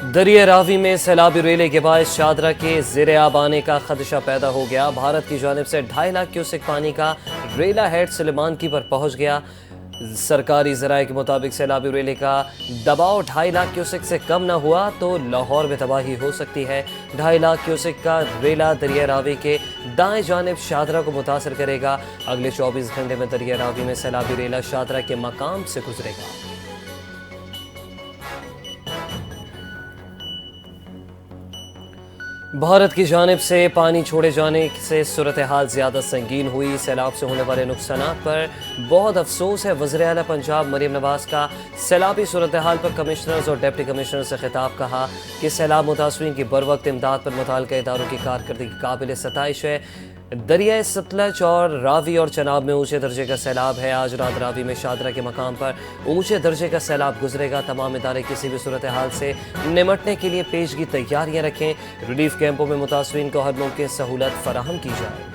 दरिया रावी में सैलाबी रेले के बायस शादरा के ज़ेरे आब आने का खदशा पैदा हो गया। भारत की जानिब से 2.5 लाख क्यूसेक पानी का रेला हेड सुलेमान की पर पहुंच गया। सरकारी ज़राए के मुताबिक सैलाबी रेले का दबाव 2.5 लाख क्यूसेक से कम न हुआ तो लाहौर में तबाही हो सकती है। 2.5 लाख क्यूसेक का रेला दरिया रावी के दाएं जानिब शादरा को मुतासर करेगा। अगले 24 घंटे में दरिया रावी में सैलाबी रेला शादरा के मकाम से गुजरेगा। भारत की जानिब से पानी छोड़े जाने से सूरत हाल ज़्यादा संगीन हुई। सैलाब से होने वाले नुकसान पर बहुत अफसोस है। वज़ीर आला पंजाब मरीम नवाज़ का सैलाबी सूरत हाल पर कमिश्नर्स और डिप्टी कमिश्नर से खिताब। कहा कि सैलाब मुतासरीन की बर वक्त इमदाद पर मुताल्लिका इदारों की कारकर्दगी काबिल सताइश है। दरिया सतलज और रावी और चनाब में ऊंचे दर्जे का सैलाब है। आज रात रावी में शादरा के मकाम पर ऊंचे दर्जे का सैलाब गुजरेगा। तमाम इदारे किसी भी सूरत हाल से निमटने के लिए पेशगी तैयारियां रखें। रिलीफ कैंपों में मुतासरीन को हर मुमकिन सहूलत फराहम की जाए।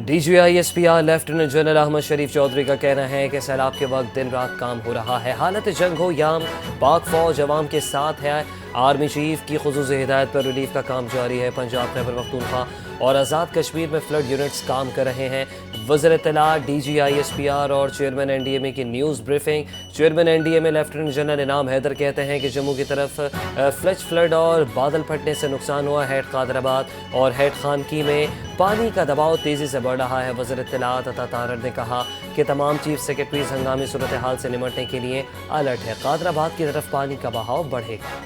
DGISPR लेफ्टिनेंट जनरल अहमद शरीफ चौधरी का कहना है कि सैलाब के वक्त दिन रात काम हो रहा है। हालत जंग हो या पाक फौज अवाम के साथ है। आर्मी चीफ की खुसूसी हिदायत पर रिलीफ का काम जारी है। पंजाब, खैबर पख्तूनख्वा और आज़ाद कश्मीर में फ्लड यूनिट्स काम कर रहे हैं। वज़ीर इत्तलात DGISPR और चेयरमैन NDMA की news briefing. Chairman NDMA lieutenant general इनाम हैदर कहते हैं कि जम्मू की तरफ फ्लड और बादल फटने से नुकसान हुआ। हेड कादराबाद और हेड खानकी में पानी का दबाव तेज़ी से बढ़ रहा है। वज़ीर इत्तलात अता तारर ने कहा कि तमाम चीफ सेक्रेटरीज हंगामी सूरत हाल से निमटने के लिए अलर्ट है। कादराबाद की तरफ पानी का बहाव बढ़ेगा।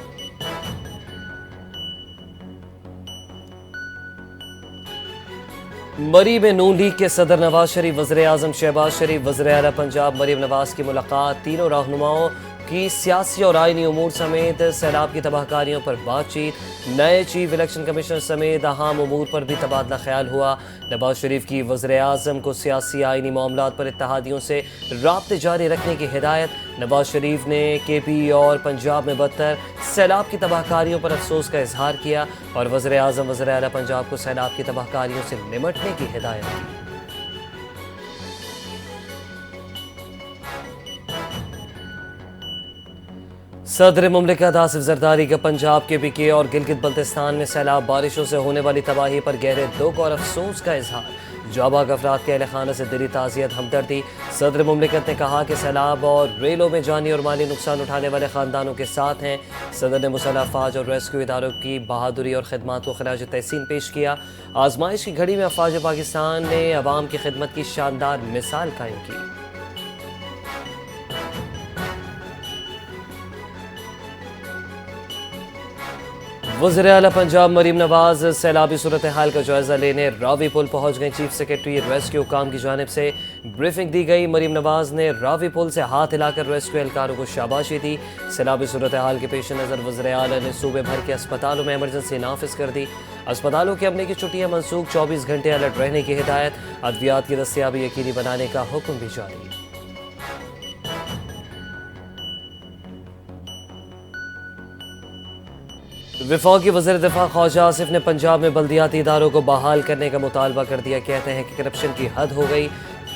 मरी में नून लीग के सदर नवाज शरीफ, वज़ीर आज़म शहबाज शरीफ, वज़ीर आला पंजाब मरीम नवाज की मुलाकात। तीनों रहनुमाओं की सियासी और आईनी उमूर समेत सैलाब की तबाहकारियों पर बातचीत। नए चीफ इलेक्शन कमिश्नर समेत अहम उमूर पर भी तबादला ख्याल हुआ। नवाज शरीफ की वज़ीर आज़म को सियासी आईनी मामलात पर इत्तेहादियों से राब्ते जारी रखने की हिदायत। नवाज शरीफ ने KP और पंजाब में बदतर सैलाब की तबाहकारियों पर अफसोस का इजहार किया और वज़ीर आज़म वज़ीर आला पंजाब को सैलाब की तबाहकारियों से निमटने की हिदायत की। सदर मुमलिकत आसिफ जरदारी का पंजाब के PK और गिलगित बल्तिस्तान में सैलाब बारिशों से होने वाली तबाही पर गहरे दुख और अफसोस का इजहार। जाबाग अफराद के अहले खाना से दिली ताज़ियत हमदर्दी। सदर मुमलिकत ने कहा कि सैलाब और रेलों में जानी और माली नुकसान उठाने वाले ख़ानदानों के साथ हैं। सदर ने मुसल्लह अफ़वाज और रेस्क्यू इदारों की बहादुरी और खिदमत को खराज तहसीन पेश किया। आजमाइश की घड़ी में अफ़वाज पाकिस्तान ने अवाम की खिदमत की शानदार मिसाल कायम की। वज़ीर आला पंजाब मरीम नवाज सैलाबी सूरत हाल का जायजा लेने रावी पुल पहुंच गए। चीफ सेक्रेटरी रेस्क्यू काम की जानिब से ब्रीफिंग दी गई। मरीम नवाज ने रावी पुल से हाथ हिलाकर रेस्क्यू एहलकारों को शाबाशी दी। सैलाबी सूरत हाल के पेश नज़र वज़ीर आला ने सूबे भर के अस्पतालों में एमरजेंसी नाफिज कर दी। अस्पतालों के अमले की छुट्टियाँ मनसूख, 24 घंटे अलर्ट रहने की हिदायत। अद्वियात की दस्तियाबी यकीनी बनाने का हुक्म भी जारी। वफाकी वज़ीर दिफा ख्वाजा आसिफ ने पंजाब में बल्दियाती इदारों को बहाल करने का मुतालबा कर दिया। कहते हैं कि करप्शन की हद हो गई,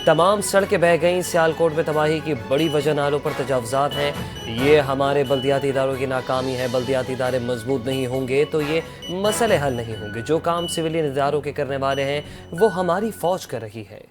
तमाम सड़कें बह गईं। सियालकोट में तबाही की बड़ी वजह नालों पर तजावुज़ात हैं। ये हमारे बल्दियाती इदारों की नाकामी है। बल्दियाती इदारे मजबूत नहीं होंगे तो ये मसले हल नहीं होंगे। जो काम सिविलियन इदारों के करने वाले हैं वो हमारी फौज कर रही है।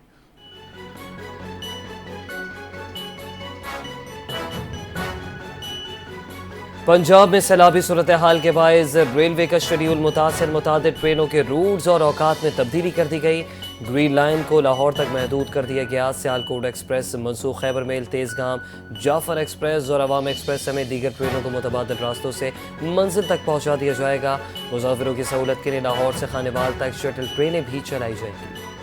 पंजाब में सैलाबी सूरत हाल के बायस रेलवे का शेड्यूल मुतासिर, मुतादिद ट्रेनों के रूट्स और औकात में तब्दीली कर दी गई। ग्रीन लाइन को लाहौर तक महदूद कर दिया गया। सियालकोट एक्सप्रेस मनसूख, खैबर मेल, तेज़गाम, जाफर एक्सप्रेस और अवाम एक्सप्रेस समेत दीगर ट्रेनों को मुतबादिल रास्तों से मंजिल तक पहुँचा दिया जाएगा। मुसाफिरों की सहूलत के लिए लाहौर से खानेवाल तक शटल ट्रेनें भी चलाई जाएंगी।